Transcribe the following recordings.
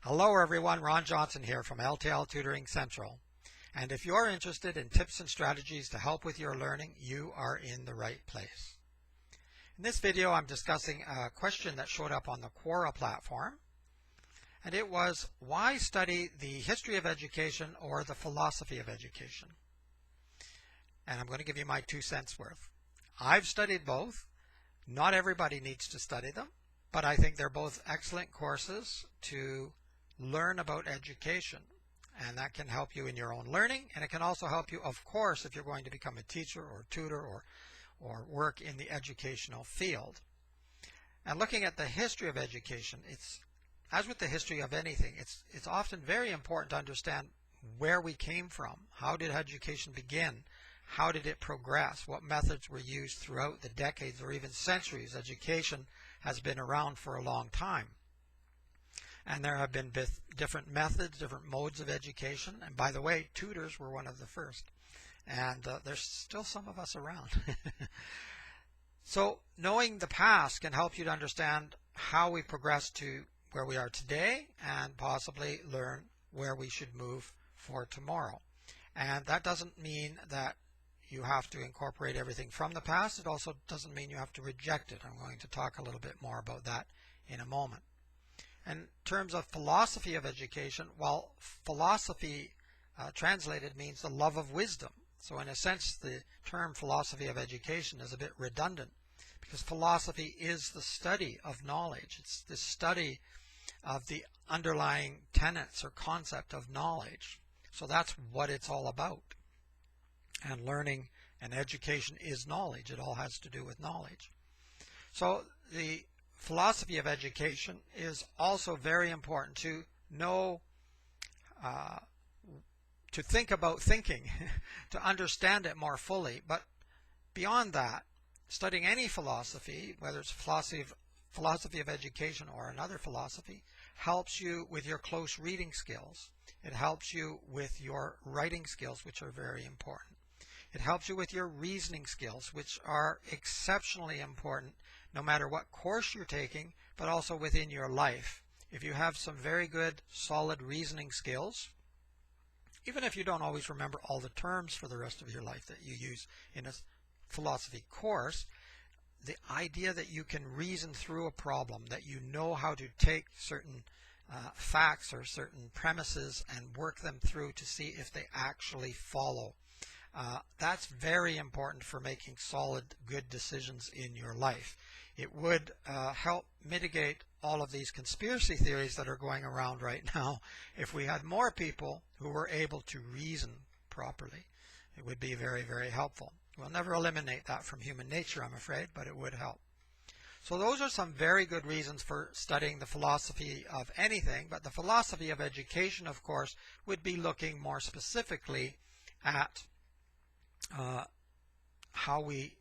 Hello everyone, Ron Johnson here from L.T.L Tutoring Central. And if you're interested in tips and strategies to help with your learning, you are in the right place. In this video, I'm discussing a question that showed up on the Quora platform. And it was, why study the history of education or the philosophy of education? And I'm going to give you my 2 cents worth. I've studied both. Not everybody needs to study them, but I think they're both excellent courses to learn about education, and that can help you in your own learning, and it can also help you, of course, if you're going to become a teacher or tutor or work in the educational field. And looking at the history of education, it's as with the history of anything, it's often very important to understand where we came from. How did education begin? How did it progress? What methods were used throughout the decades or even centuries? Education has been around for a long time. And there have been different methods, different modes of education. And by the way, tutors were one of the first. And there's still some of us around. So knowing the past can help you to understand how we progressed to where we are today and possibly learn where we should move for tomorrow. And that doesn't mean that you have to incorporate everything from the past. It also doesn't mean you have to reject it. I'm going to talk a little bit more about that in a moment. In terms of philosophy of education, well, philosophy translated means the love of wisdom. So in a sense, the term philosophy of education is a bit redundant because philosophy is the study of knowledge. It's the study of the underlying tenets or concept of knowledge. So that's what it's all about. And learning and education is knowledge. It all has to do with knowledge. So the philosophy of education is also very important to know, to think about thinking, to understand it more fully. But beyond that, studying any philosophy, whether it's philosophy of education or another philosophy, helps you with your close reading skills. It helps you with your writing skills, which are very important. It helps you with your reasoning skills, which are exceptionally important no matter what course you're taking, but also within your life. If you have some very good, solid reasoning skills, even if you don't always remember all the terms for the rest of your life that you use in a philosophy course, the idea that you can reason through a problem, that you know how to take certain facts or certain premises and work them through to see if they actually follow. That's very important for making solid, good decisions in your life. It would help mitigate all of these conspiracy theories that are going around right now if we had more people who were able to reason properly. It would be very, very helpful. We'll never eliminate that from human nature, I'm afraid, but it would help. So those are some very good reasons for studying the philosophy of anything, but the philosophy of education, of course, would be looking more specifically at how we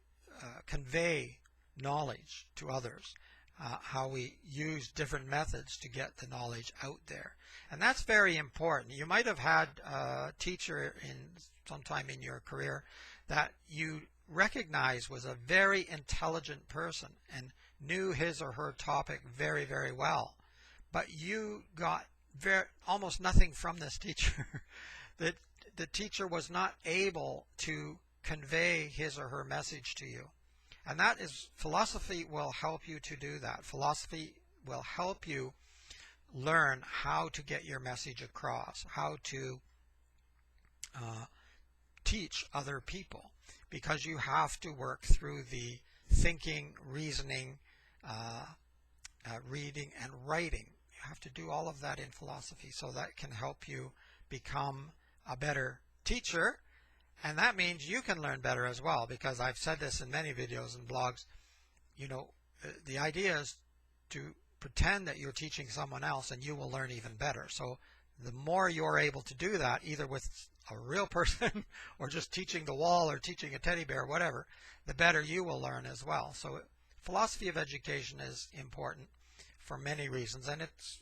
convey knowledge to others, how we use different methods to get the knowledge out there. And that's very important. You might have had a teacher sometime in your career that you recognize was a very intelligent person and knew his or her topic very, very well. But you got almost nothing from this teacher. The teacher was not able to convey his or her message to you. And that is, philosophy will help you to do that. Philosophy will help you learn how to get your message across, how to teach other people, because you have to work through the thinking, reasoning, reading, and writing. You have to do all of that in philosophy, so that can help you become a better teacher, and that means you can learn better as well, because I've said this in many videos and blogs. You know, the idea is to pretend that you're teaching someone else and you will learn even better. So the more you're able to do that, either with a real person or just teaching the wall or teaching a teddy bear, whatever, the better you will learn as well. So philosophy of education is important for many reasons, and it's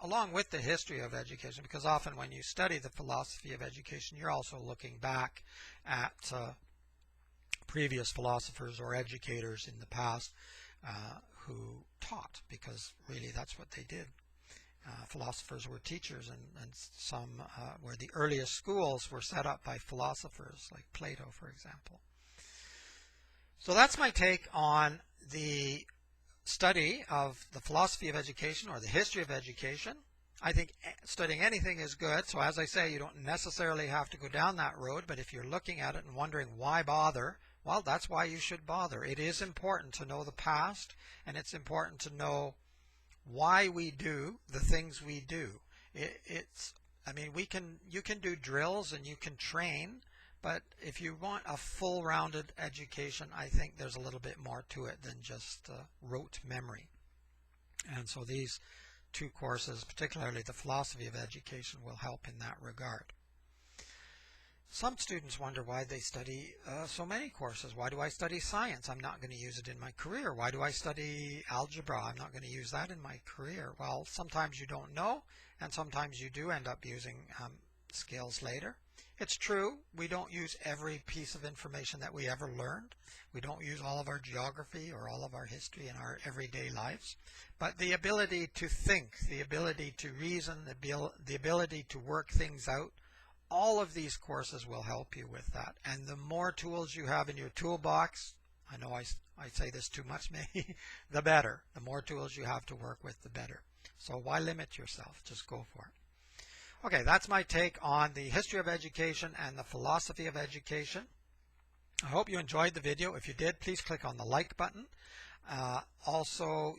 along with the history of education, because often when you study the philosophy of education, you're also looking back at previous philosophers or educators in the past who taught, because really that's what they did. philosophers were teachers, and some where the earliest schools were set up by philosophers like Plato, for example. So that's my take on the study of the philosophy of education or the history of education. I think studying anything is good. So as I say, you don't necessarily have to go down that road, but if you're looking at it and wondering why bother, well, that's why you should bother. It is important to know the past, and it's important to know why we do the things we do. You can do drills and you can train, but if you want a full-rounded education, I think there's a little bit more to it than just rote memory. And so these two courses, particularly the philosophy of education, will help in that regard. Some students wonder why they study so many courses. Why do I study science? I'm not going to use it in my career. Why do I study algebra? I'm not going to use that in my career. Well, sometimes you don't know, and sometimes you do end up using skills later. It's true, we don't use every piece of information that we ever learned. We don't use all of our geography or all of our history in our everyday lives. But the ability to think, the ability to reason, the ability to work things out, all of these courses will help you with that. And the more tools you have in your toolbox, I know I say this too much maybe, the better. The more tools you have to work with, the better. So why limit yourself? Just go for it. Okay, that's my take on the history of education and the philosophy of education. I hope you enjoyed the video. If you did, please click on the like button. Also,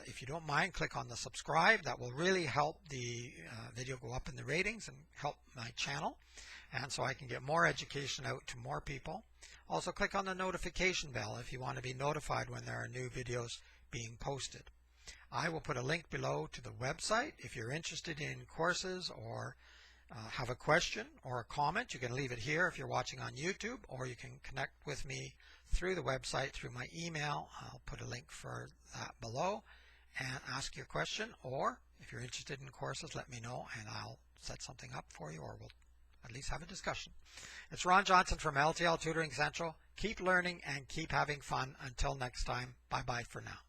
if you don't mind, click on the subscribe. That will really help the video go up in the ratings and help my channel, and so I can get more education out to more people. Also, click on the notification bell if you want to be notified when there are new videos being posted. I will put a link below to the website. If you're interested in courses or have a question or a comment, you can leave it here if you're watching on YouTube, or you can connect with me through the website, through my email. I'll put a link for that below and ask your question, or if you're interested in courses, let me know and I'll set something up for you, or we'll at least have a discussion. It's Ron Johnson from L.T.L. Tutoring Central. Keep learning and keep having fun. Until next time, bye-bye for now.